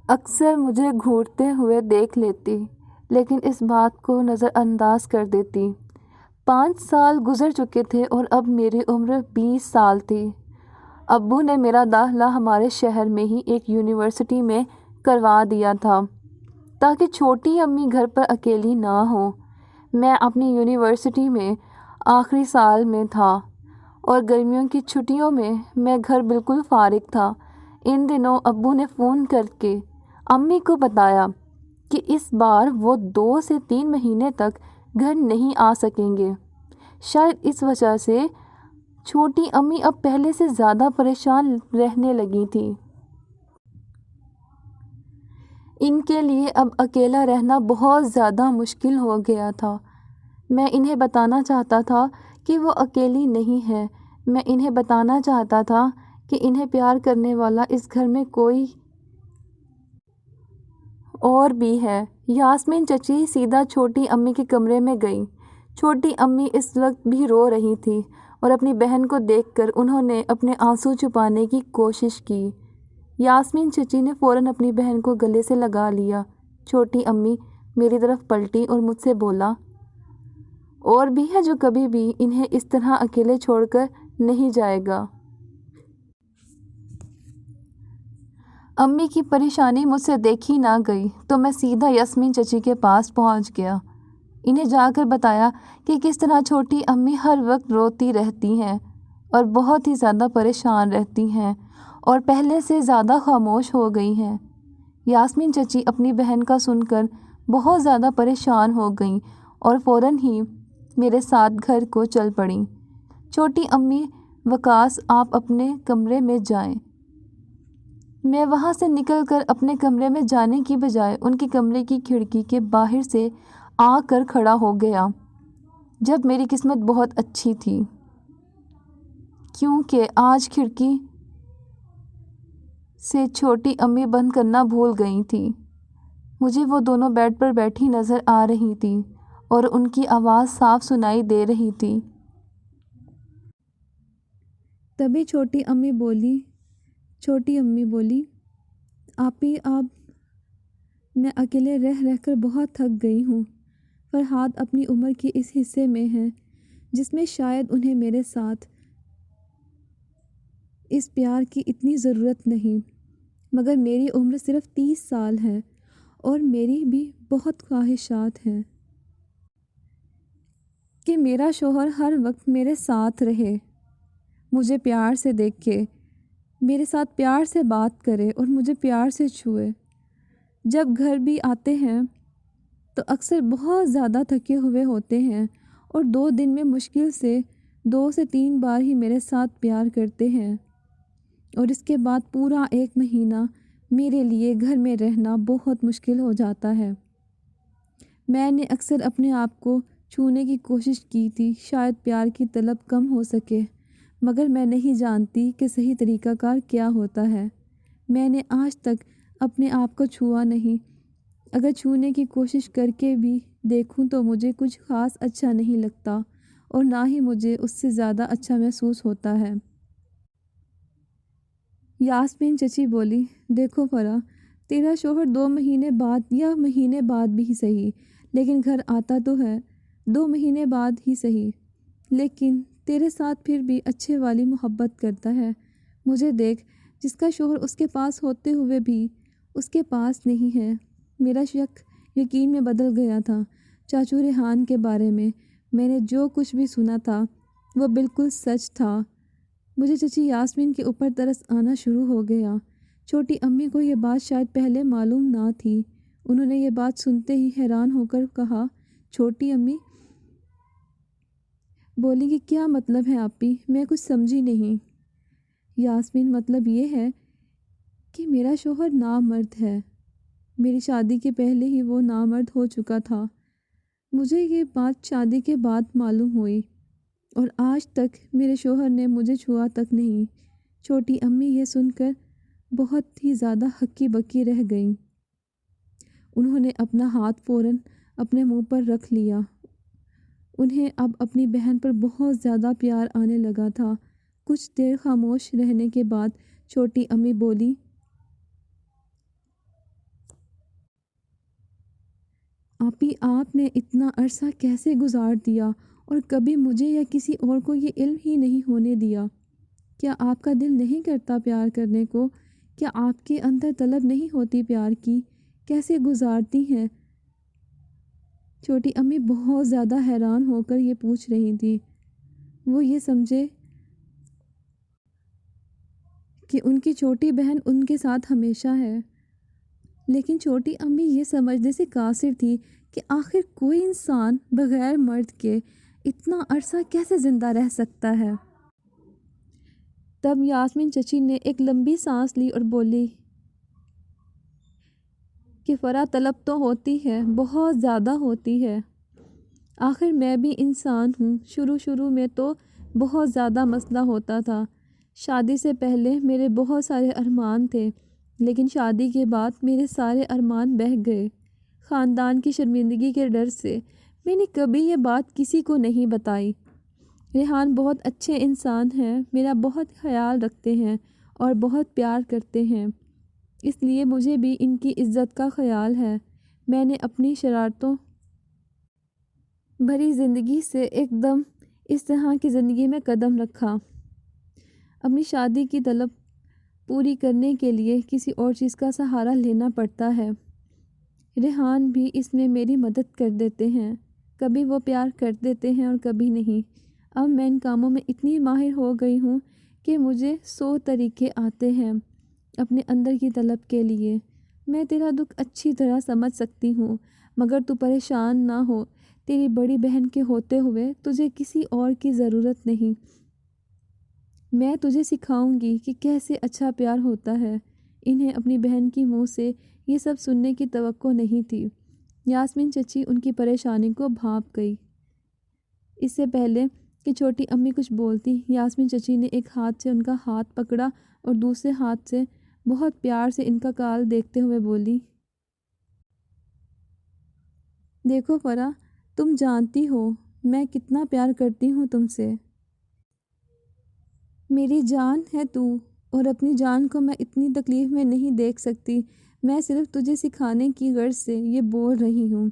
اکثر مجھے گھورتے ہوئے دیکھ لیتی، لیکن اس بات کو نظر انداز کر دیتی۔ 5 سال گزر چکے تھے اور اب میری عمر 20 سال تھی۔ ابو نے میرا داخلہ ہمارے شہر میں ہی ایک یونیورسٹی میں کروا دیا تھا تاکہ چھوٹی امی گھر پر اکیلی نہ ہوں۔ میں اپنی یونیورسٹی میں آخری سال میں تھا اور گرمیوں کی چھٹیوں میں گھر بالکل فارغ تھا۔ ان دنوں ابو نے فون کر کے امی کو بتایا کہ اس بار وہ 2 سے 3 مہینے تک گھر نہیں آ سکیں گے۔ شاید اس وجہ سے چھوٹی امی اب پہلے سے زیادہ پریشان رہنے لگی تھی۔ ان کے لیے اب اکیلا رہنا بہت زیادہ مشکل ہو گیا تھا۔ میں انہیں بتانا چاہتا تھا کہ وہ اکیلی نہیں ہے۔ میں انہیں بتانا چاہتا تھا کہ انہیں پیار کرنے والا اس گھر میں کوئی اور بھی ہے۔ یاسمین چچی سیدھا چھوٹی امی کے کمرے میں گئی۔ چھوٹی امی اس وقت بھی رو رہی تھی اور اپنی بہن کو دیکھ کر انہوں نے اپنے آنسو چھپانے کی کوشش کی۔ یاسمین چچی نے فوراً اپنی بہن کو گلے سے لگا لیا۔ چھوٹی امی میری طرف پلٹی اور مجھ سے بولا، اور بھی ہے جو کبھی بھی انہیں اس طرح اکیلے چھوڑ کر نہیں جائے گا۔ امی کی پریشانی مجھ سے دیکھی نہ گئی تو میں سیدھا یاسمین چچی کے پاس پہنچ گیا۔ انہیں جا کر بتایا کہ کس طرح چھوٹی امی ہر وقت روتی رہتی ہیں اور بہت ہی زیادہ پریشان رہتی ہیں اور پہلے سے زیادہ خاموش ہو گئی ہیں۔ یاسمین چچی اپنی بہن کا سن کر بہت زیادہ پریشان ہو گئیں اور فوراً ہی میرے ساتھ گھر کو چل پڑیں۔ چھوٹی امی وکاس آپ اپنے کمرے میں جائیں۔ میں وہاں سے نکل کر اپنے کمرے میں جانے کی بجائے ان کے کمرے کی کھڑکی کے باہر سے آ کر کھڑا ہو گیا۔ جب میری قسمت بہت اچھی تھی کیونکہ آج کھڑکی سے چھوٹی امی بند کرنا بھول گئی تھی۔ مجھے وہ دونوں بیڈ پر بیٹھی نظر آ رہی تھیں اور ان کی آواز صاف سنائی دے رہی تھی۔ تبھی چھوٹی امی بولی، آپی اب میں اکیلے رہ کر بہت تھک گئی ہوں۔ فرحاد اپنی عمر کی اس حصے میں ہے جس میں شاید انہیں میرے ساتھ اس پیار کی اتنی ضرورت نہیں، مگر میری عمر صرف 30 سال ہے اور میری بھی بہت خواہشات ہیں کہ میرا شوہر ہر وقت میرے ساتھ رہے، مجھے پیار سے دیکھے، میرے ساتھ پیار سے بات کرے اور مجھے پیار سے چھوئے۔ جب گھر بھی آتے ہیں تو اکثر بہت زیادہ تھکے ہوئے ہوتے ہیں اور 2 دن میں مشکل سے 2 سے 3 بار ہی میرے ساتھ پیار کرتے ہیں، اور اس کے بعد پورا 1 مہینہ میرے لیے گھر میں رہنا بہت مشکل ہو جاتا ہے۔ میں نے اکثر اپنے آپ کو چھونے کی کوشش کی تھی، شاید پیار کی طلب کم ہو سکے، مگر میں نہیں جانتی کہ صحیح طریقہ کار کیا ہوتا ہے۔ میں نے آج تک اپنے آپ کو چھوا نہیں۔ اگر چھونے کی کوشش کر کے بھی دیکھوں تو مجھے کچھ خاص اچھا نہیں لگتا اور نہ ہی مجھے اس سے زیادہ اچھا محسوس ہوتا ہے۔ یاسمین چچی بولی، دیکھو فرح، تیرا شوہر 2 مہینے بعد یا مہینے بعد بھی صحیح لیکن گھر آتا تو ہے، 2 مہینے بعد ہی صحیح، لیکن تیرے ساتھ پھر بھی اچھے والی محبت کرتا ہے۔ مجھے دیکھ، جس کا شوہر اس کے پاس ہوتے ہوئے بھی اس کے پاس نہیں ہے۔ میرا شک یقین میں بدل گیا تھا۔ چاچو ریحان کے بارے میں نے جو کچھ بھی سنا تھا وہ بالکل سچ تھا۔ مجھے چچی یاسمین کے اوپر ترس آنا شروع ہو گیا۔ چھوٹی امی کو یہ بات شاید پہلے معلوم نہ تھی۔ انہوں نے یہ بات سنتے ہی حیران ہو کر کہا، چھوٹی امی بولی کہ کیا مطلب ہے آپی؟ میں کچھ سمجھی نہیں۔ یاسمین، مطلب یہ ہے کہ میرا شوہر نامرد ہے۔ میری شادی کے پہلے ہی وہ نامرد ہو چکا تھا۔ مجھے یہ بات شادی کے بعد معلوم ہوئی اور آج تک میرے شوہر نے مجھے چھوا تک نہیں۔ چھوٹی امی یہ سن کر بہت ہی زیادہ ہکی بکی رہ گئیں۔ انہوں نے اپنا ہاتھ فوراً اپنے منہ پر رکھ لیا۔ انہیں اب اپنی بہن پر بہت زیادہ پیار آنے لگا تھا۔ کچھ دیر خاموش رہنے کے بعد چھوٹی امی بولی، آپ نے اتنا عرصہ کیسے گزار دیا اور کبھی مجھے یا کسی اور کو یہ علم ہی نہیں ہونے دیا؟ کیا آپ کا دل نہیں کرتا پیار کرنے کو؟ کیا آپ کے اندر طلب نہیں ہوتی پیار کی؟ کیسے گزارتی ہیں؟ چھوٹی امی بہت زیادہ حیران ہو کر یہ پوچھ رہی تھی۔ وہ یہ سمجھے کہ ان کی چھوٹی بہن ان کے ساتھ ہمیشہ ہے، لیکن چھوٹی امی یہ سمجھنے سے قاصر تھی کہ آخر کوئی انسان بغیر مرد کے اتنا عرصہ کیسے زندہ رہ سکتا ہے۔ تب یاسمین چچی نے ایک لمبی سانس لی اور بولی کہ فرا طلب تو ہوتی ہے، بہت زیادہ ہوتی ہے۔ آخر میں بھی انسان ہوں۔ شروع میں تو بہت زیادہ مسئلہ ہوتا تھا۔ شادی سے پہلے میرے بہت سارے ارمان تھے، لیکن شادی کے بعد میرے سارے ارمان بہہ گئے۔ خاندان کی شرمندگی کے ڈر سے میں نے کبھی یہ بات کسی کو نہیں بتائی۔ ریحان بہت اچھے انسان ہیں، میرا بہت خیال رکھتے ہیں اور بہت پیار کرتے ہیں، اس لیے مجھے بھی ان کی عزت کا خیال ہے۔ میں نے اپنی شرارتوں بھری زندگی سے ایک دم اس طرح کی زندگی میں قدم رکھا۔ اپنی شادی کی طلب پوری کرنے کے لیے کسی اور چیز کا سہارا لینا پڑتا ہے۔ ریحان بھی اس میں میری مدد کر دیتے ہیں، کبھی وہ پیار کر دیتے ہیں اور کبھی نہیں۔ اب میں ان کاموں میں اتنی ماہر ہو گئی ہوں کہ مجھے 100 طریقے آتے ہیں اپنے اندر کی طلب کے لیے۔ میں تیرا دکھ اچھی طرح سمجھ سکتی ہوں، مگر تو پریشان نہ ہو، تیری بڑی بہن کے ہوتے ہوئے تجھے کسی اور کی ضرورت نہیں۔ میں تجھے سکھاؤں گی کہ کیسے اچھا پیار ہوتا ہے۔ انہیں اپنی بہن کی منہ سے یہ سب سننے کی توقع نہیں تھی۔ یاسمین چچی ان کی پریشانی کو بھانپ گئی۔ اس سے پہلے کہ چھوٹی امی کچھ بولتی، یاسمین چچی نے ایک ہاتھ سے ان کا ہاتھ پکڑا اور دوسرے ہاتھ سے بہت پیار سے ان کا کال دیکھتے ہوئے بولی، دیکھو فرا، تم جانتی ہو میں کتنا پیار کرتی ہوں تم سے۔ میری جان ہے تو، اور اپنی جان کو میں اتنی تکلیف میں نہیں دیکھ سکتی۔ میں صرف تجھے سکھانے کی غرض سے یہ بول رہی ہوں۔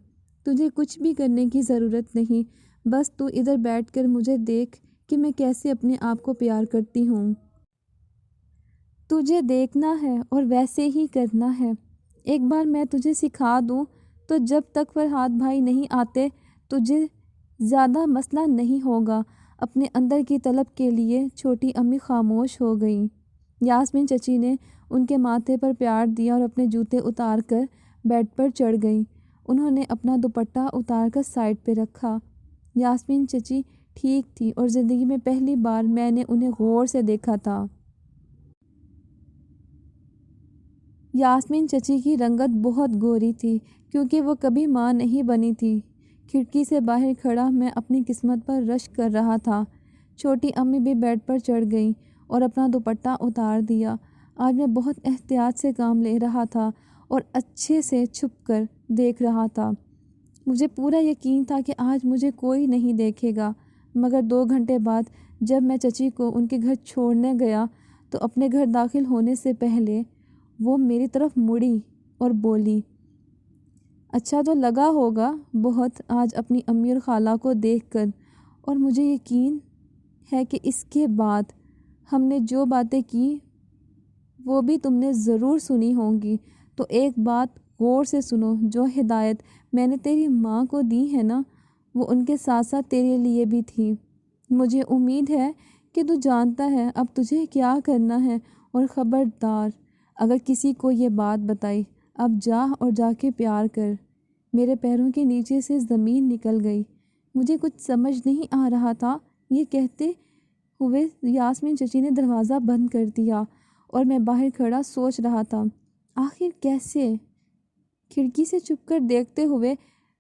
تجھے کچھ بھی کرنے کی ضرورت نہیں، بس تو ادھر بیٹھ کر مجھے دیکھ کہ میں کیسے اپنے آپ کو پیار کرتی ہوں۔ تجھے دیکھنا ہے اور ویسے ہی کرنا ہے۔ ایک بار میں تجھے سکھا دوں تو جب تک فرحات بھائی نہیں آتے تجھے زیادہ مسئلہ نہیں ہوگا۔ اپنے اندر کی طلب کے لیے چھوٹی امی خاموش ہو گئیں۔ یاسمین چچی نے ان کے ماتھے پر پیار دیا اور اپنے جوتے اتار کر بیڈ پر چڑھ گئیں۔ انہوں نے اپنا دوپٹہ اتار کر سائڈ پہ رکھا۔ یاسمین چچی ٹھیک تھی اور زندگی میں پہلی بار میں نے انہیں غور سے دیکھا تھا۔ یاسمین چچی کی رنگت بہت گوری تھی کیونکہ وہ کبھی ماں نہیں بنی تھی۔ کھڑکی سے باہر کھڑا میں اپنی قسمت پر رشک کر رہا تھا۔ چھوٹی امی بھی بیڈ پر چڑھ گئیں اور اپنا دوپٹہ اتار دیا۔ آج میں بہت احتیاط سے کام لے رہا تھا اور اچھے سے چھپ کر دیکھ رہا تھا۔ مجھے پورا یقین تھا کہ آج مجھے کوئی نہیں دیکھے گا، مگر 2 گھنٹے بعد جب میں چچی کو ان کے گھر چھوڑنے گیا تو اپنے گھر داخل ہونے سے پہلے وہ میری طرف مڑی اور بولی، اچھا تو لگا ہوگا بہت آج اپنی امی اور خالہ کو دیکھ کر، اور مجھے یقین ہے کہ اس کے بعد ہم نے جو باتیں کی وہ بھی تم نے ضرور سنی ہوں گی۔ تو ایک بات غور سے سنو، جو ہدایت میں نے تیری ماں کو دی ہے نا، وہ ان کے ساتھ ساتھ تیرے لیے بھی تھی۔ مجھے امید ہے کہ تو جانتا ہے اب تجھے کیا کرنا ہے، اور خبردار اگر کسی کو یہ بات بتائی، اب جا اور جا کے پیار کر۔ میرے پیروں کے نیچے سے زمین نکل گئی۔ مجھے کچھ سمجھ نہیں آ رہا تھا۔ یہ کہتے ہوئے یاسمین چچی نے دروازہ بند کر دیا اور میں باہر کھڑا سوچ رہا تھا، آخر کیسے؟ کھڑکی سے چھپ کر دیکھتے ہوئے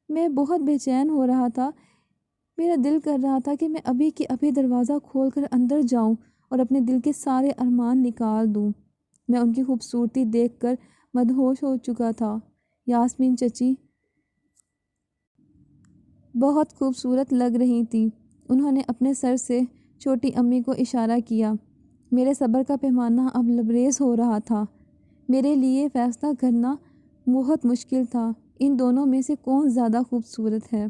میں بہت بے چین ہو رہا تھا۔ میرا دل کر رہا تھا کہ میں ابھی کے ابھی دروازہ کھول کر اندر جاؤں اور اپنے دل کے سارے ارمان نکال دوں۔ میں ان کی خوبصورتی دیکھ کر مدہوش ہو چکا تھا۔ یاسمین چچی بہت خوبصورت لگ رہی تھی۔ انہوں نے اپنے سر سے چھوٹی امی کو اشارہ کیا۔ میرے صبر کا پیمانہ اب لبریز ہو رہا تھا۔ میرے لیے فیصلہ کرنا بہت مشکل تھا۔ ان دونوں میں سے کون زیادہ خوبصورت ہے؟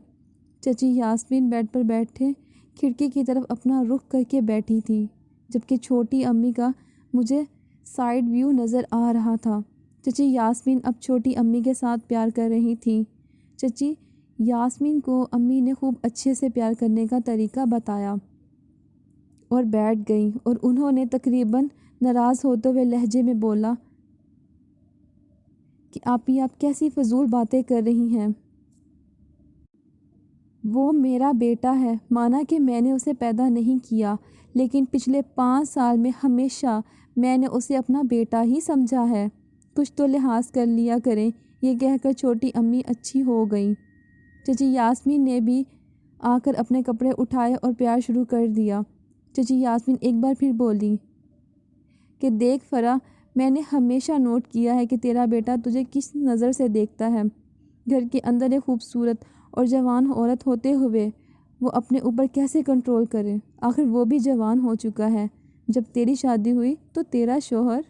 چچی یاسمین بیڈ پر بیٹھے کھڑکی کی طرف اپنا رخ کر کے بیٹھی تھی، جبکہ چھوٹی امی کا مجھے سائیڈ ویو نظر آ رہا تھا۔ چچی یاسمین اب چھوٹی امی کے ساتھ پیار کر رہی تھی۔ چچی یاسمین کو امی نے خوب اچھے سے پیار کرنے کا طریقہ بتایا اور بیٹھ گئیں، اور انہوں نے تقریباً ناراض ہوتے ہوئے لہجے میں بولا کہ آپی آپ کیسی فضول باتیں کر رہی ہیں؟ وہ میرا بیٹا ہے، مانا کہ میں نے اسے پیدا نہیں کیا، لیکن پچھلے 5 سال میں ہمیشہ میں نے اسے اپنا بیٹا ہی سمجھا ہے۔ کچھ تو لحاظ کر لیا کریں۔ یہ کہہ کر چھوٹی امی اچھی ہو گئیں۔ چچی یاسمین نے بھی آ کر اپنے کپڑے اٹھائے اور پیار شروع کر دیا۔ چچی یاسمین ایک بار پھر بولی کہ دیکھ فرح، میں نے ہمیشہ نوٹ کیا ہے کہ تیرا بیٹا تجھے کس نظر سے دیکھتا ہے۔ گھر کے اندر ایک خوبصورت اور جوان عورت ہوتے ہوئے وہ اپنے اوپر کیسے کنٹرول کرے؟ آخر وہ بھی جوان ہو چکا ہے۔ جب تیری شادی ہوئی تو تیرا شوہر